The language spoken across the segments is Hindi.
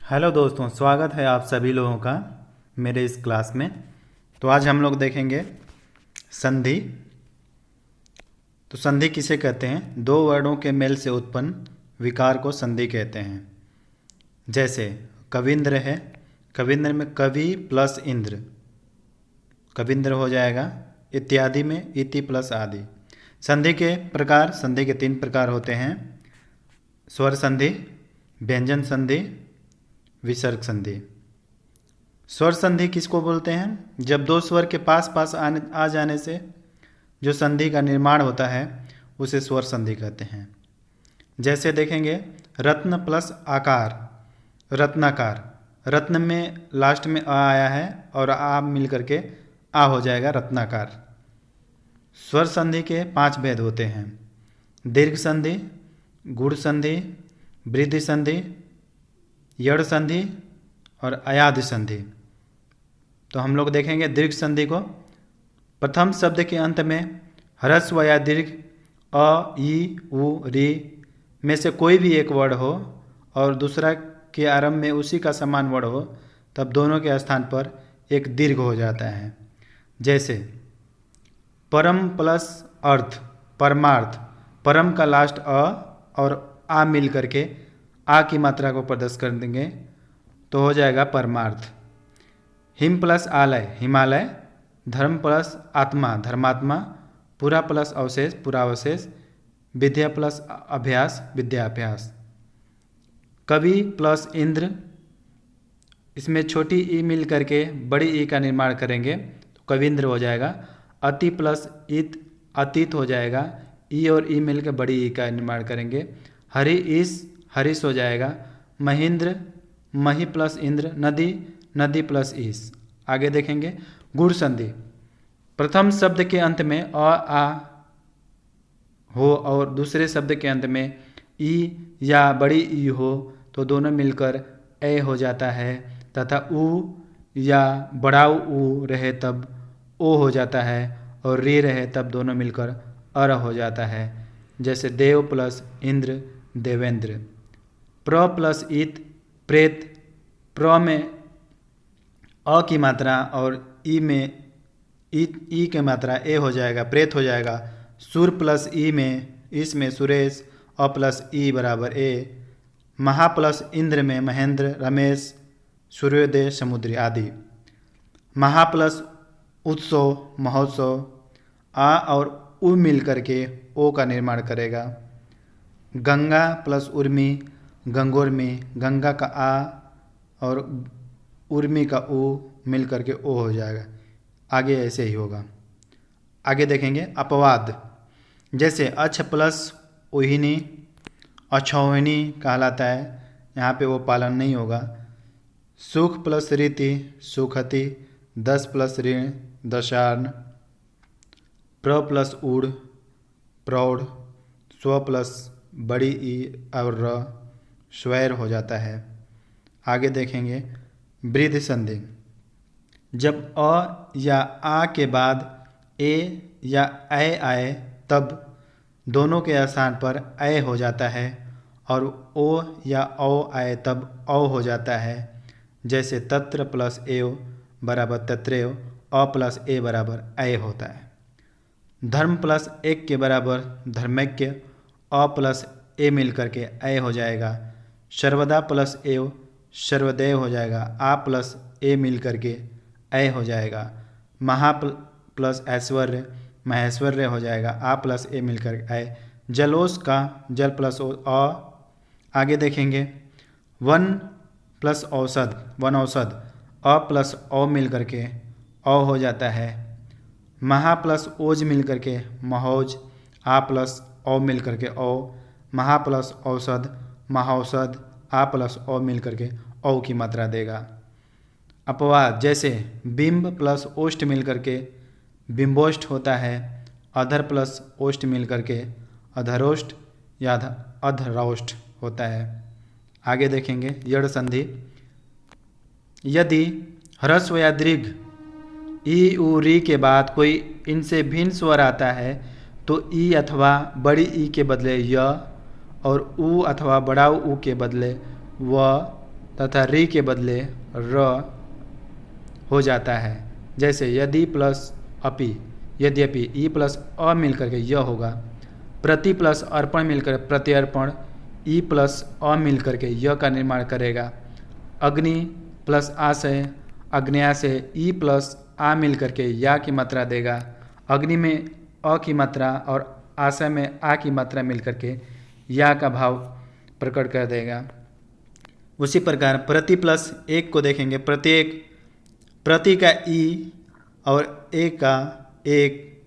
हेलो दोस्तों, स्वागत है आप सभी लोगों का मेरे इस क्लास में। तो आज हम लोग देखेंगे संधि। तो संधि किसे कहते हैं? दो वर्णों के मेल से उत्पन्न विकार को संधि कहते हैं। जैसे कविंद्र है, कविंद्र में कवि प्लस इंद्र, कविंद्र हो जाएगा। इत्यादि में इति प्लस आदि। संधि के प्रकार, संधि के 3 प्रकार होते हैं: स्वर संधि, व्यंजन संधि, विसर्ग संधि। स्वर संधि किसको बोलते हैं? जब दो स्वर के पास पास आ जाने से जो संधि का निर्माण होता है उसे स्वर संधि कहते हैं। जैसे देखेंगे रत्न प्लस आकार, रत्नाकार। रत्न में लास्ट में आ आया है और आ मिल करके आ हो जाएगा रत्नाकार। स्वर संधि के 5 भेद होते हैं: दीर्घ संधि, गुण संधि, वृद्धि संधि, यड़ संधि और अयादि संधि। तो हम लोग देखेंगे दीर्घ संधि को। प्रथम शब्द के अंत में ह्रस्व या दीर्घ अ, ई, उ, री में से कोई भी एक वर्ड हो और दूसरा के आरंभ में उसी का समान वर्ड हो, तब दोनों के स्थान पर एक दीर्घ हो जाता है। जैसे परम प्लस अर्थ, परमार्थ। परम का लास्ट अ और आ मिल करके आ की मात्रा को प्रदर्शित कर देंगे तो हो जाएगा परमार्थ। हिम प्लस आलय, हिमालय। धर्म प्लस आत्मा, धर्मात्मा। पुरा प्लस अवशेष, पुरावशेष। विद्या प्लस अभ्यास, विद्याभ्यास। कवि प्लस इंद्र, इसमें छोटी ई मिल करके बड़ी ई का निर्माण करेंगे तो कविंद्र हो जाएगा। अति प्लस इत, अतीत हो जाएगा। ई और ई मिल के बड़ी ई का निर्माण करेंगे। हरि ईस, हरीश हो जाएगा। महेंद्र, मही प्लस इंद्र। नदी, नदी प्लस ईस। आगे देखेंगे गुण संधि। प्रथम शब्द के अंत में अ आ हो और दूसरे शब्द के अंत में ई या बड़ी ई हो तो दोनों मिलकर ए हो जाता है, तथा उ या बड़ा उ रहे तब ओ हो जाता है और रे रहे तब दोनों मिलकर अर हो जाता है। जैसे देव प्लस इंद्र, देवेंद्र। प्र प्लस इत, प्रेत। प्र में अ की मात्रा और ई में ई की मात्रा ए हो जाएगा, प्रेत हो जाएगा। सुर प्लस ई में, इसमें सुरेश। अ प्लस ई बराबर ए। महा प्लस इंद्र में महेंद्र, रमेश, सूर्योदय, समुद्री आदि। महा प्लस उत्सव, महोत्सव। आ और उ मिल करके ओ का निर्माण करेगा। गंगा प्लस उर्मी, गंगोर्मी। गंगा का आ और उर्मी का उ मिल करके ओ हो जाएगा। आगे ऐसे ही होगा। आगे देखेंगे अपवाद। जैसे अक्ष प्लस ओहिनी, अक्षौहिणी कहलाता है, यहाँ पे वो पालन नहीं होगा। सुख प्लस रीति, सुखति। 10 प्लस ऋण, दशार्ण। प्र प्लस ऊढ़, प्रौढ़। स्व प्लस बड़ी ई और र, स्वैर हो जाता है। आगे देखेंगे वृद्धि संधि। जब अ या आ के बाद ए या ऐ आए तब दोनों के स्थान पर ऐ हो जाता है और ओ या औ आए तब औ हो जाता है। जैसे तत्र प्लस एव बराबर तत्रेव, अ प्लस ए बराबर ऐ होता है। धर्म प्लस एक के बराबर धर्मज्ञ, अ प्लस ए मिल करके ऐ हो जाएगा। सर्वदा प्लस एव सर्वदेय हो जाएगा। आ प्लस ए मिल करके ऐ हो जाएगा। महा प्लस ऐश्वर्य, महेश्वर्य हो जाएगा। आ प्लस ए मिलकर ऐ। जलोस का जल प्लस अ। आगे देखेंगे वन प्लस औषध, वन औषध। अ प्लस औ मिल करके औ हो जाता है। महा प्लस ओज मिल करके महौज। आ प्लस औ मिल करके औ। महा प्लस औषध, महौषध। आ प्लस औ मिल करके औ की मात्रा देगा। अपवाद जैसे बिंब प्लस ओष्ठ मिल करके बिंबोष्ठ होता है। अधर प्लस ओष्ठ मिल करके अधरोष्ठ या अधरोष्ठ होता है। आगे देखेंगे यड़ संधि। यदि ह्रस्व या दीर्घ ई उ री के बाद कोई इनसे भिन्न स्वर आता है तो ई अथवा बड़ी ई के बदले य और उ अथवा बड़ा उ के बदले व तथा री के बदले र हो जाता है। जैसे यदि प्लस अपि, यद्यपि ई प्लस अ मिलकर के य होगा। प्रति प्लस अर्पण मिलकर प्रत्यर्पण, ई प्लस अ मिलकर के य का निर्माण करेगा। अग्नि प्लस आशय, अग्न्याशय, ई प्लस आ मिलकर के या की मात्रा देगा। अग्नि में अ की मात्रा और आशय में आ की मात्रा मिलकर के या का भाव प्रकट कर देगा। उसी प्रकार प्रति प्लस एक को देखेंगे, प्रत्येक, प्रति का ई और एक का एक,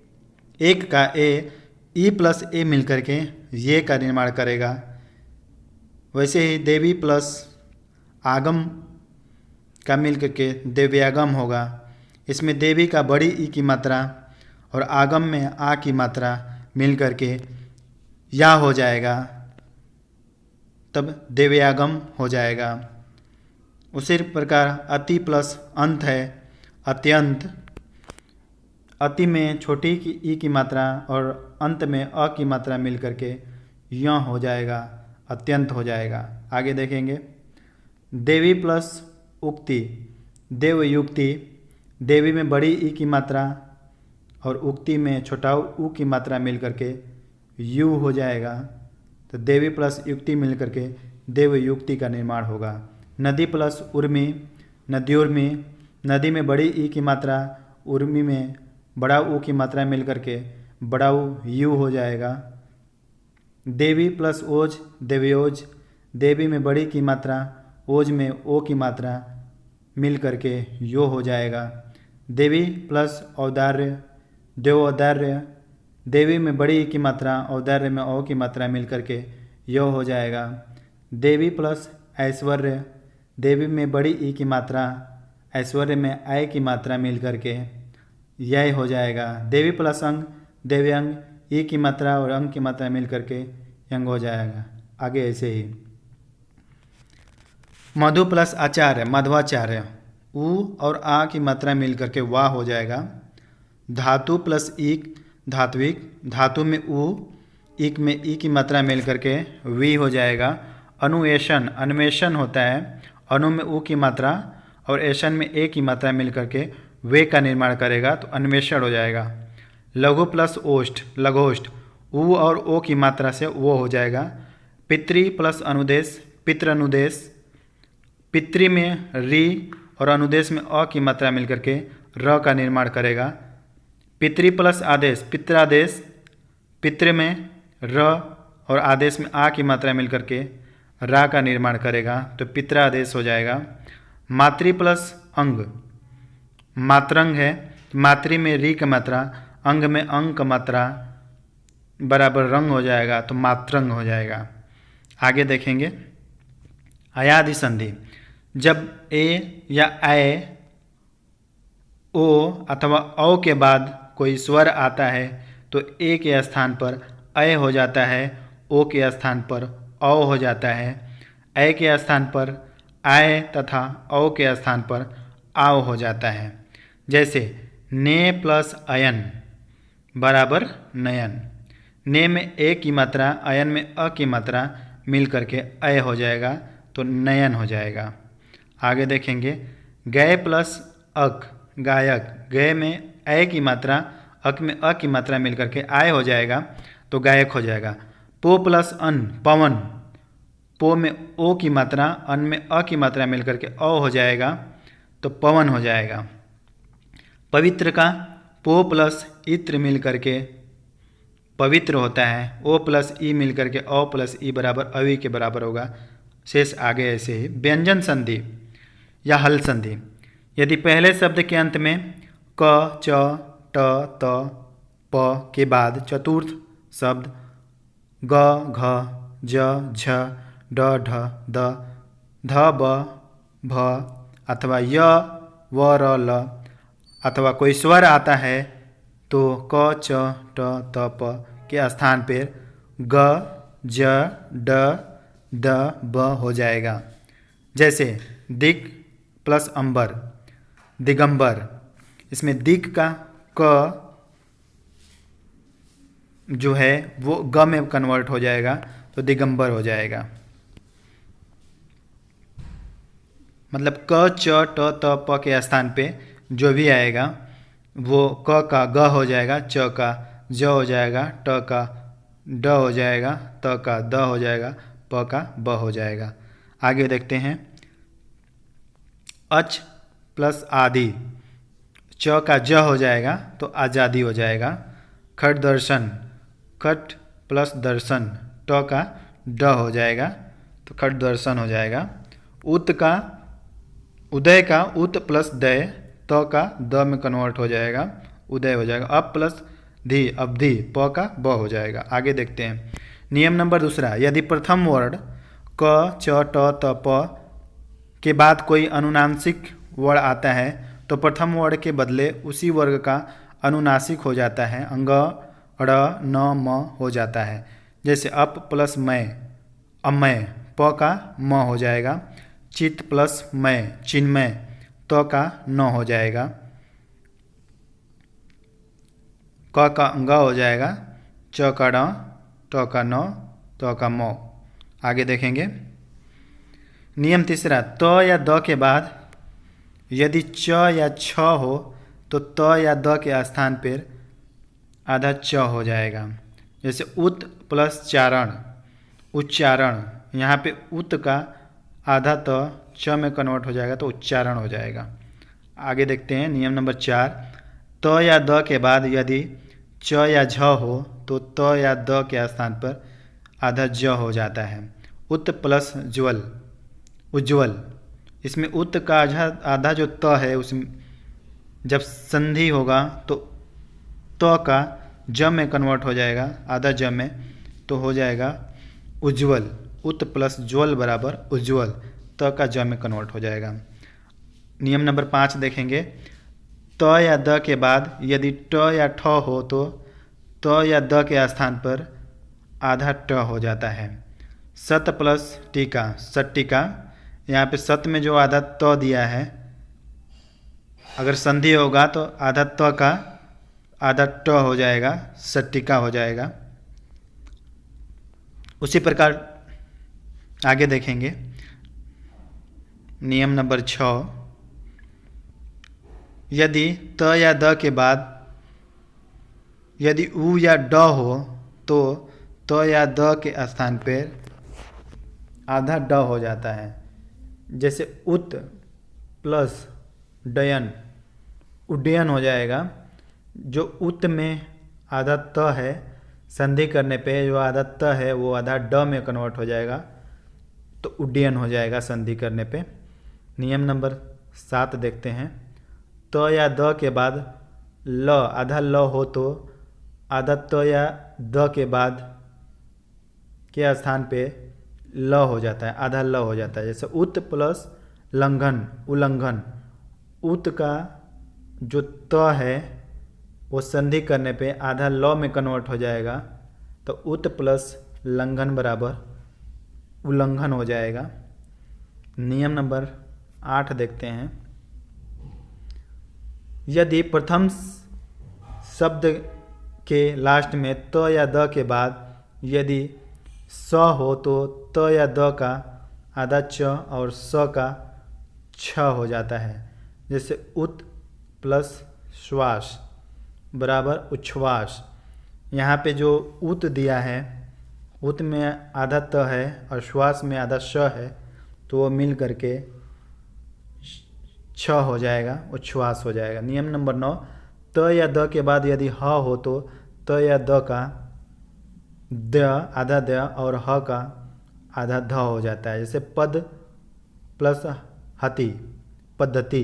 एक का ए, ई प्लस ए मिलकर के ये का निर्माण करेगा। वैसे ही देवी प्लस आगम का मिलकर के देव्यागम होगा। इसमें देवी का बड़ी ई की मात्रा और आगम में आ की मात्रा मिलकर के या हो जाएगा, तब देव्यागम हो जाएगा। उसी प्रकार अति प्लस अंत है, अत्यंत। अति में छोटी की ई की मात्रा और अंत में अ की मात्रा मिलकर के य हो जाएगा, अत्यंत हो जाएगा। आगे देखेंगे देवी प्लस उक्ति, देवयुक्ति। देवी में बड़ी ई की मात्रा और उक्ति में छोटा उ की मात्रा मिलकर के यु हो जाएगा, तो देवी प्लस युक्ति मिलकर के देवयुक्ति का निर्माण होगा। नदी प्लस उर्मी, नद्युर्मी। नदी में बड़ी ई की मात्रा, उर्मी में बड़ा ऊ की मात्रा मिलकर के बड़ा ऊ यू हो जाएगा। देवी प्लस ओज, देवयोज। देवी में बड़ी की मात्रा, ओज में ओ की मात्रा मिल करके यो हो जाएगा। देवी प्लस औदार्य, देवौदार्य। देवी में बड़ी की मात्रा, औदार्य में ओ की मात्रा मिल करके यो हो जाएगा। देवी प्लस ऐश्वर्य। देवी में बड़ी ई की मात्रा, ऐश्वर्य में आय की मात्रा मिल करके यह हो जाएगा। देवी प्लस अंग, देव्यंग। ई की मात्रा और अंग की मात्रा मिल करके यंग हो जाएगा। आगे ऐसे ही मधु प्लस आचार्य, मध्वाचार्य। ऊ और आ की मात्रा मिल करके वाह हो जाएगा। धातु प्लस ईक, धात्विक। धातु में ऊ, ईक में ई की मात्रा मिल करके वी हो जाएगा। अनुएशन, अन्वेषण होता है। अनु में ऊ की मात्रा और ऐशन में ए की मात्रा मिल करके वे का निर्माण करेगा, तो अन्वेषण हो जाएगा। लघु प्लस ओष्ठ, लघोष्ठ। ऊ और ओ की मात्रा से वो हो जाएगा। पितृ प्लस अनुदेश, पितृ अनुदेश। पितृ में री और अनुदेश में अ की मात्रा मिलकर के र का निर्माण करेगा। पितृ प्लस आदेश, पित्रादेश। पितृ में र और आदेश में आ की मात्रा मिलकर के रा का निर्माण करेगा, तो पित्रादेश हो जाएगा। मातृ प्लस अंग, मातरंग है। मातृ में री का मात्रा, अंग में अंग का मात्रा बराबर रंग हो जाएगा, तो मातरंग हो जाएगा। आगे देखेंगे अयादि संधि। जब ए या ऐ, ओ अथवा औ के बाद कोई स्वर आता है तो ए के स्थान पर ऐ हो जाता है, ओ के स्थान पर औ हो जाता है। ऐ के स्थान पर आय तथा औ के स्थान पर आओ हो जाता है। जैसे ने प्लस अयन बराबर नयन। ने में ए की मात्रा, अयन में अ की मात्रा मिल करके अय हो जाएगा, तो नयन हो जाएगा। आगे देखेंगे गय प्लस अक, गायक। गय में ए की मात्रा, अक में अ की मात्रा मिल करके आय हो जाएगा, तो गायक हो जाएगा। पो प्लस अन, पवन। पो में ओ की मात्रा, अन में अ की मात्रा मिल करके अ हो जाएगा, तो पवन हो जाएगा। पवित्र का पो प्लस इत्र मिल करके पवित्र होता है। ओ प्लस ई मिल करके औ प्लस ई बराबर अवि के बराबर होगा। शेष आगे ऐसे ही। व्यंजन संधि या हल संधि। यदि पहले शब्द के अंत में क, च, ट, त, प के बाद चतुर्थ शब्द ग, घ, ज, झ, ड, ढ, द, ध, ब, भ अथवा य, व, र, ल अथवा कोई स्वर आता है तो क, च, ट, त, प के स्थान पर ग, ज, ड, द, ब हो जाएगा। जैसे दिक प्लस अंबर, दिगंबर। इसमें दिक का क जो है वो ग में कन्वर्ट हो जाएगा, तो दिगंबर हो जाएगा। मतलब क च ट त प के स्थान पे जो भी आएगा वो क का ग हो जाएगा, च का ज हो जाएगा, ट का ड हो जाएगा, त का द हो जाएगा, प का ब हो जाएगा। आगे देखते हैं। अच प्लस आदि, च का ज हो जाएगा तो आज़ादी हो जाएगा। खट दर्शन, खट प्लस दर्शन, ट का ड हो जाएगा तो खट दर्शन हो जाएगा। उत का उदय का उत प्लस दय, त का द में कन्वर्ट हो जाएगा, उदय हो जाएगा। अप प्लस धी, अवधि, प का ब हो जाएगा। आगे देखते हैं। नियम नंबर दूसरा, यदि प्रथम वर्ण क च ट त प के बाद कोई अनुनासिक वर्ण आता है तो प्रथम वर्ण के बदले उसी वर्ग का अनुनासिक हो जाता है, अंग ड़ न म हो जाता है। जैसे अप प्लस मैं, अमय, प का म हो जाएगा। चित प्लस मैं, चिन्मय, त का न हो जाएगा। क का ग हो जाएगा, च का ड, ट का न, त का म। आगे देखेंगे। नियम तीसरा, त या द के बाद यदि च या छ हो तो त या द के स्थान पर आधा च हो जाएगा। जैसे उत प्लस चारण, उच्चारण, यहाँ पे उत का आधा त च में कन्वर्ट हो जाएगा तो उच्चारण हो जाएगा। आगे देखते हैं। नियम नंबर 4, त या द के बाद यदि च या झ हो तो त या द के स्थान पर आधा ज हो जाता है। उत प्लस ज्वल, उज्ज्वल, इसमें उत का आधा जो त है उसमें जब संधि होगा तो त का ज में कन्वर्ट हो जाएगा, आधा ज में, तो हो जाएगा उज्ज्वल। उत प्लस ज्वल बराबर उज्ज्वल, त का ज में कन्वर्ट हो जाएगा। नियम नंबर 5 देखेंगे। त या द के बाद यदि ट या ठ हो तो त या द के स्थान पर आधा ट हो जाता है। सत प्लस टीका, सट्टिका, यहाँ पे सत में जो आधा त दिया है अगर संधि होगा तो आधा त का आधा ट हो जाएगा, सट्टिका हो जाएगा। उसी प्रकार आगे देखेंगे। नियम नंबर 6, यदि त या द के बाद यदि उ या ड हो तो त या द के स्थान पर आधा ड हो जाता है। जैसे उत प्लस डयन, उड्डयन हो जाएगा। जो उत में आधा त है संधि करने पे जो आधा त है वो आधा ड में कन्वर्ट हो जाएगा तो उड्डयन हो जाएगा संधि करने पे। नियम नंबर 7 देखते हैं। त या द के बाद ल, आधा ल हो तो आधा त या द के बाद के स्थान पे ल हो जाता है, आधा ल हो जाता है। जैसे उत प्लस लंघन, उल्लंघन, उत का जो त है वो संधि करने पे आधा ल में कन्वर्ट हो जाएगा तो उत प्लस लंघन बराबर उल्लंघन हो जाएगा। नियम नंबर 8 देखते हैं। यदि प्रथम शब्द के लास्ट में त या द के बाद यदि स हो तो त या द का आधा च और स का छ हो जाता है। जैसे उत प्लस श्वास बराबर उच्छ्वास। यहाँ पे जो उत दिया है, उत में आधा त है और श्वास में आधा श है तो वो मिल करके छ हो जाएगा, उच्छ्वास हो जाएगा। नियम नंबर 9, त या द के बाद यदि ह हो तो त या द का द आधा द और ह का आधा ध हो जाता है। जैसे पद प्लस हति, पद्धति,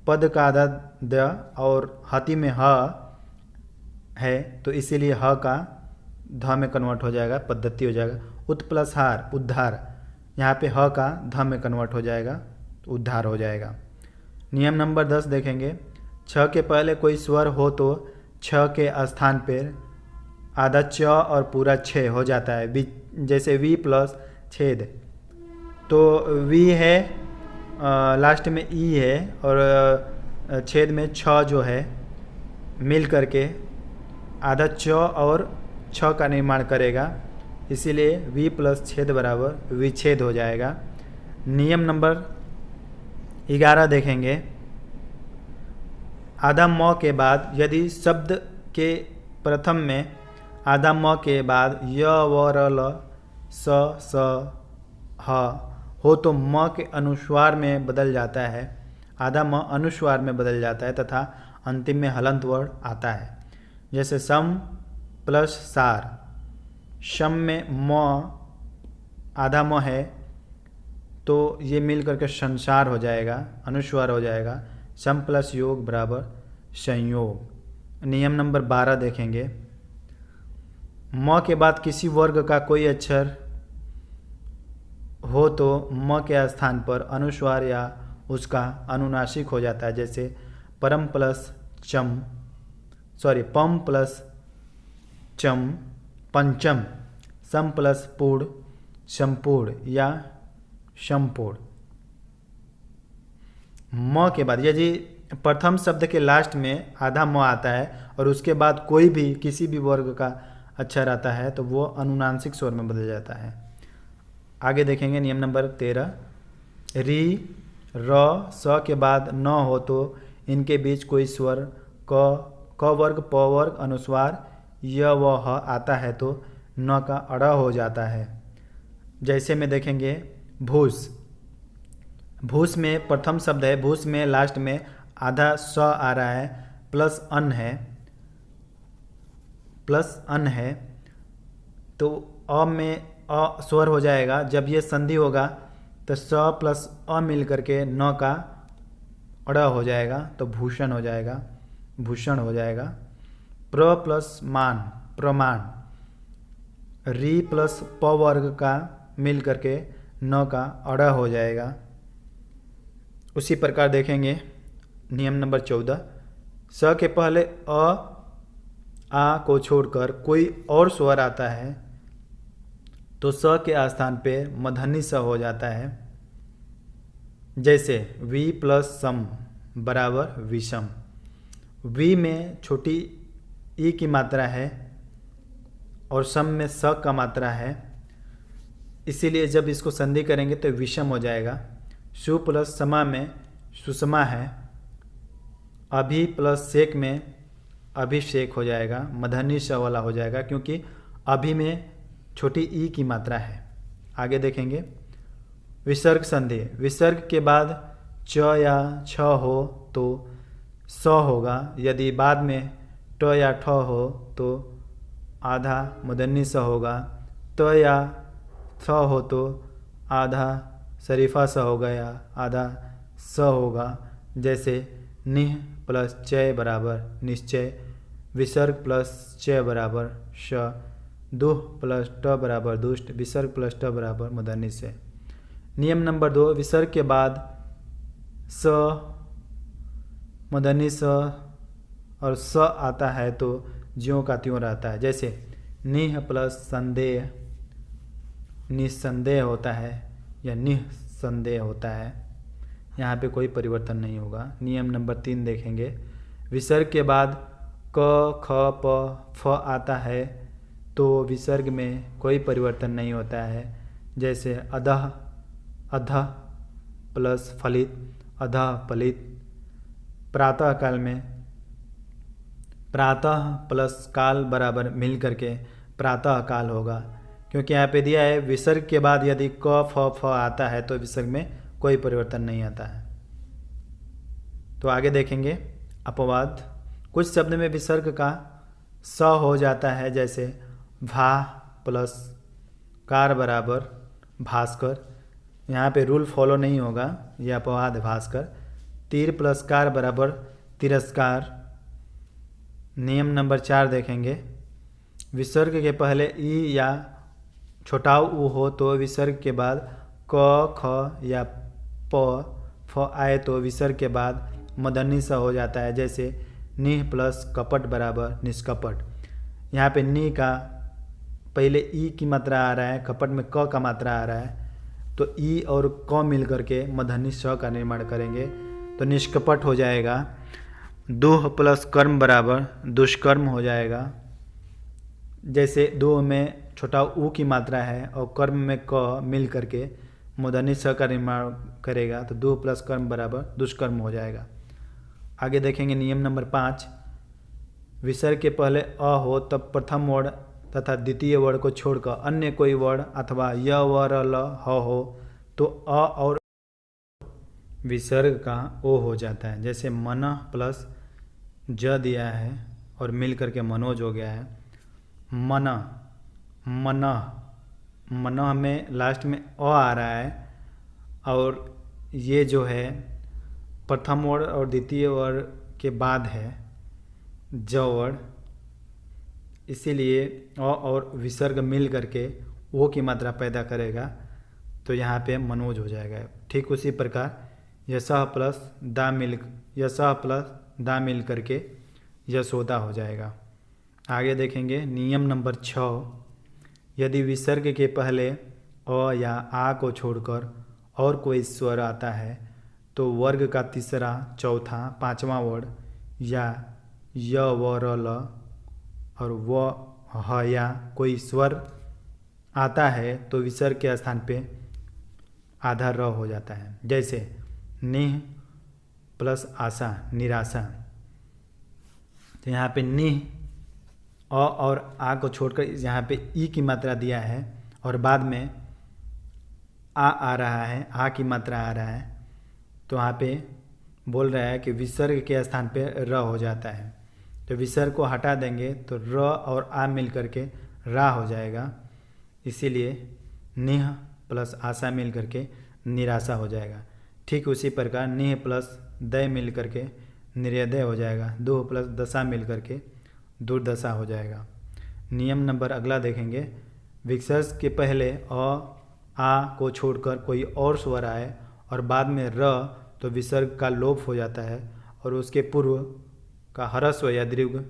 पद का आधा द और हति में ह है तो इसीलिए ह का ध में कन्वर्ट हो जाएगा, पद्धति हो जाएगा। उत प्लस हार, उद्धार, यहाँ पे ह का ध में कन्वर्ट हो जाएगा तो उद्धार हो जाएगा। नियम नंबर 10 देखेंगे। छ के पहले कोई स्वर हो तो छ के स्थान पर आधा च और पूरा छ हो जाता है। जैसे वी प्लस छेद, तो वी है लास्ट में ई है और छेद में छ जो है मिल करके आधा च और छ का निर्माण करेगा, इसीलिए वी प्लस छेद बराबर विच्छेद हो जाएगा। नियम नंबर 11 देखेंगे। आधा म के बाद यदि शब्द के प्रथम में आधा म के बाद य व र ल स ह हो तो म के अनुस्वार में बदल जाता है, आधा म अनुस्वार में बदल जाता है तथा अंतिम में हलंत वर्ण आता है। जैसे सम प्लस सार, शम में म आधा म है तो ये मिल करके संसार हो जाएगा, अनुस्वार हो जाएगा। सम प्लस योग बराबर संयोग। नियम नंबर 12 देखेंगे। म के बाद किसी वर्ग का कोई अक्षर हो तो म के स्थान पर अनुस्वार या उसका अनुनासिक हो जाता है। जैसे परम प्लस चम पम प्लस चम पंचम, सम प्लस पूर्ण संपूर्ण या संपूर्ण। म के बाद यदि प्रथम शब्द के लास्ट में आधा म आता है और उसके बाद कोई भी किसी भी वर्ग का अक्षर आता है तो वो अनुनासिक स्वर में बदल जाता है। आगे देखेंगे नियम नंबर 13। री र स के बाद न हो तो इनके बीच कोई स्वर क वर्ग प वर्ग अनुस्वार य व ह आता है तो न का अड़ा हो जाता है। जैसे में देखेंगे भूस, भूस में प्रथम शब्द है, भूस में लास्ट में आधा स आ रहा है प्लस अन है तो अ में अ स्वर हो जाएगा। जब ये संधि होगा तो स प्लस अ मिल करके न का अड़ा हो जाएगा तो भूषण हो जाएगा, भूषण हो जाएगा। प्र प्लस मान प्रमाण, री प्लस प वर्ग का मिल करके न का अड़ा हो जाएगा। उसी प्रकार देखेंगे नियम नंबर 14। स के पहले आ को छोड़कर कोई और स्वर आता है तो स के स्थान पे मध्य स हो जाता है। जैसे वी प्लस सम बराबर विषम। वी में छोटी ई की मात्रा है और सम में स का मात्रा है, इसीलिए जब इसको संधि करेंगे तो विषम हो जाएगा। सु प्लस समा में सुषमा है, अभि प्लस शेक में अभिषेक हो जाएगा, मधनी स वाला हो जाएगा क्योंकि अभि में छोटी ई की मात्रा है। आगे देखेंगे विसर्ग संधि। विसर्ग के बाद च या छ हो तो स होगा, यदि बाद में ट या ठ हो तो आधा मदनी स होगा, त या थ हो तो आधा शरीफा स होगा या आधा स होगा। जैसे निह प्लस चय बराबर निश्चय, विसर्ग प्लस चय बराबर श, दुह प्लस ट बराबर दुष्ट, विसर्ग प्लस ट बराबर मदनी से। नियम नंबर 2। विसर्ग के बाद स मदनी स और स आता है तो ज्यों का त्यों रहता है। जैसे निह प्लस संदेह निसंदेह होता है या निसंदेह होता है, यहाँ पे कोई परिवर्तन नहीं होगा। नियम नंबर 3 देखेंगे। विसर्ग के बाद क ख प फ आता है तो विसर्ग में कोई परिवर्तन नहीं होता है। जैसे अधः अधः प्लस फलित अधः फलित। प्रातः काल में प्रातः प्लस काल बराबर मिल करके प्रातः काल होगा, क्योंकि यहाँ पे दिया है विसर्ग के बाद यदि क फ आता है तो विसर्ग में कोई परिवर्तन नहीं आता है। तो आगे देखेंगे अपवाद। कुछ शब्द में विसर्ग का स हो जाता है, जैसे भा प्लस कार बराबर भास्कर, यहाँ पे रूल फॉलो नहीं होगा, यह अपवाद है भास्कर। तीर प्लस कार बराबर तिरस्कार। नियम नंबर 4 देखेंगे। विसर्ग के पहले ई या छोटा ऊ हो तो विसर्ग के बाद क ख या प फ आए तो विसर्ग के बाद मदनी सा हो जाता है। जैसे निह प्लस कपट बराबर निष्कपट। यहाँ पे नी का पहले ई की मात्रा आ रहा है, कपट में क का मात्रा आ रहा है, तो ई और क मिल करके मधनी स का निर्माण करेंगे तो निष्कपट हो जाएगा। दुह प्लस कर्म बराबर दुष्कर्म हो जाएगा। जैसे दुह में छोटा ऊ की मात्रा है और कर्म में क मिल करके मूर्धन्य स का निर्माण करेगा तो दुह प्लस कर्म बराबर दुष्कर्म हो जाएगा। आगे देखेंगे नियम नंबर 5, विसर्ग के पहले अ हो तब प्रथम वर्ण तथा द्वितीय वर्ण को छोड़कर अन्य कोई वर्ण अथवा य व र ल ह हो तो अ और विसर्ग का ओ हो जाता है। जैसे मन प्लस ज दिया है और मिल करके मनोज हो गया है। मन मन मन में लास्ट में अ आ रहा है और ये जो है प्रथम वर्ण और द्वितीय वर्ण के बाद है ज वर्ण, इसीलिए अ और विसर्ग मिल करके ओ की मात्रा पैदा करेगा तो यहाँ पे मनोज हो जाएगा। ठीक उसी प्रकार यशः प्लस दा मिल करके यशोदा हो जाएगा। आगे देखेंगे नियम नंबर 6, यदि विसर्ग के पहले अ या आ को छोड़कर और कोई स्वर आता है तो वर्ग का तीसरा, चौथा, पांचवा वर्ण या य व र ल और व ह या कोई स्वर आता है तो विसर्ग के स्थान पे आधा र हो जाता है। जैसे निह प्लस आशा निराशा, तो यहाँ पे निह अ और आ को छोड़कर यहाँ पे ई की मात्रा दिया है और बाद में आ रहा है, आ की मात्रा आ रहा है तो वहाँ पे बोल रहा है कि विसर्ग के स्थान पे र हो जाता है। तो विसर्ग को हटा देंगे तो र और आ मिल करके रा हो जाएगा, इसीलिए निह प्लस आशा मिल करके निराशा हो जाएगा। ठीक उसी प्रकार निह प्लस दय मिल करके निर्दय हो जाएगा। दुह प्लस दशा मिल करके दुर्दशा हो जाएगा। नियम नंबर अगला देखेंगे, विसर्ग के पहले अ आ को छोड़कर कोई और स्वर आए और बाद में र तो विसर्ग का लोप हो जाता है और उसके पूर्व का ह्रस्व या दीर्घ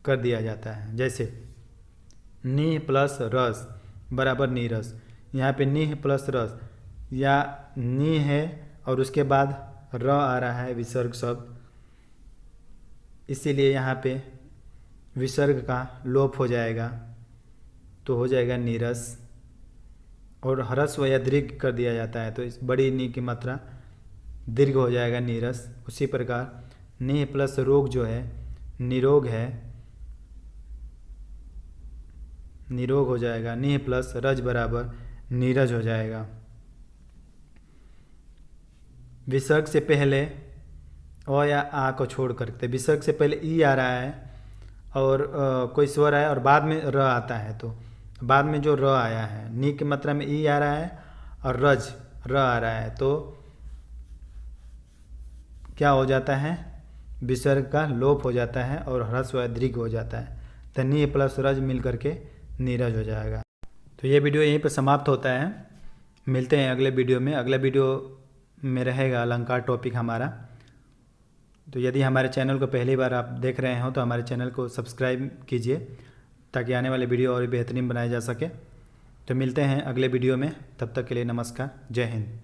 कर दिया जाता है। जैसे निह प्लस रस बराबर नीरस, यहाँ पे निह प्लस रस या नी है और उसके बाद र आ रहा है विसर्ग शब्द, इसीलिए यहाँ पे विसर्ग का लोप हो जाएगा तो हो जाएगा नीरस और ह्रस्व या दीर्घ कर दिया जाता है तो इस बड़ी नी की मात्रा दीर्घ हो जाएगा नीरस। उसी प्रकार निह प्लस रोग जो है निरोग है, निरोग हो जाएगा। निह प्लस रज बराबर नीरज हो जाएगा। विसर्ग से पहले अ या आ को छोड़ करके विसर्ग से पहले ई आ रहा है और कोई स्वर आया और बाद में र आता है तो बाद में जो र आया है नी की मात्रा में ई आ रहा है और रज र आ रहा है तो क्या हो जाता है, विसर्ग का लोप हो जाता है और ह्रस्व दीर्घ हो जाता है तो नी प्लस रज मिल करके नीरज हो जाएगा। तो ये वीडियो यहीं पर समाप्त होता है। मिलते हैं अगले वीडियो में। अगला वीडियो में रहेगा अलंकार टॉपिक हमारा। तो यदि हमारे चैनल को पहली बार आप देख रहे हो तो हमारे चैनल को सब्सक्राइब कीजिए ताकि आने वाले वीडियो और भी बेहतरीन बनाए जा सके। तो मिलते हैं अगले वीडियो में, तब तक के लिए नमस्कार, जय हिंद।